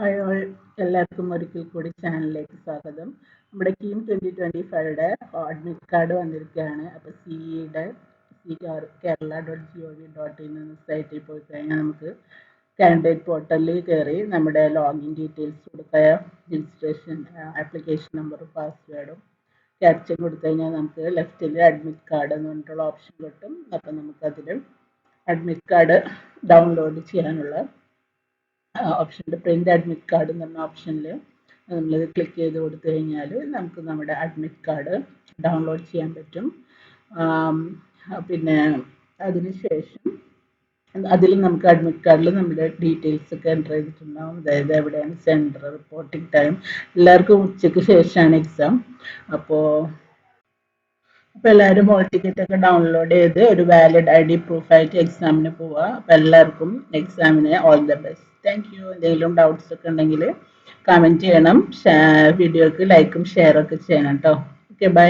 Hi all, എല്ലാവർക്കും ഒരിക്കൽ കൂടി ചാനലിലേക്ക് സ്വാഗതം. നമ്മുടെ കീം 2025യുടെ അഡ്മിറ്റ് കാർഡ് വന്നിരിക്കുകയാണ്. അപ്പോൾ CKerala.gov.in എന്ന സൈറ്റിൽ പോയി കഴിഞ്ഞാൽ നമുക്ക് കാൻഡിഡേറ്റ് പോർട്ടലിൽ കയറി നമ്മുടെ ലോഗിൻ ഡീറ്റെയിൽസ് കൊടുക്കുക, രജിസ്ട്രേഷൻ ആപ്ലിക്കേഷൻ നമ്പറും പാസ്വേഡും ക്യാപ്ചയും കൊടുത്തു കഴിഞ്ഞാൽ നമുക്ക് ലെഫ്റ്റിൽ അഡ്മിറ്റ് കാർഡ് എന്ന് പറഞ്ഞിട്ടുള്ള ഓപ്ഷൻ കിട്ടും. അപ്പം നമുക്കതിൽ അഡ്മിറ്റ് കാർഡ് ഡൗൺലോഡ് ചെയ്യാനുള്ള ഓപ്ഷനിൽ പ്രിൻ്റ് അഡ്മിറ്റ് കാർഡ് എന്ന് പറഞ്ഞ ഓപ്ഷനിൽ നമ്മൾ ക്ലിക്ക് ചെയ്ത് കൊടുത്തു കഴിഞ്ഞാൽ നമുക്ക് നമ്മുടെ അഡ്മിറ്റ് കാർഡ് ഡൗൺലോഡ് ചെയ്യാൻ പറ്റും. പിന്നെ അതിനുശേഷം അതിൽ നമുക്ക് അഡ്മിറ്റ് കാർഡിൽ നമ്മുടെ ഡീറ്റെയിൽസ് ഒക്കെ എൻ്റർ ചെയ്തിട്ടുണ്ടാവും. അതായത് എവിടെയാണ് സെൻറ്റർ, റിപ്പോർട്ടിംഗ് ടൈം. എല്ലാവർക്കും ഉച്ചയ്ക്ക് ശേഷമാണ് എക്സാം. അപ്പോൾ എല്ലാവരും ഹോൾ ടിക്കറ്റ് ഒക്കെ ഡൗൺലോഡ് ചെയ്ത് ഒരു വാലിഡ് ID പ്രൂഫായിട്ട് എക്സാമിന് പോവുക. അപ്പോൾ എല്ലാവർക്കും എക്സാമിന് all the best. Thank you. എന്തെങ്കിലും ഡൗട്ട്സ് ഒക്കെ ഉണ്ടെങ്കിൽ കമൻറ്റ് ചെയ്യണം. വീഡിയോക്ക് ലൈക്കും ഷെയറൊക്കെ ചെയ്യണം കേട്ടോ. Okay, by.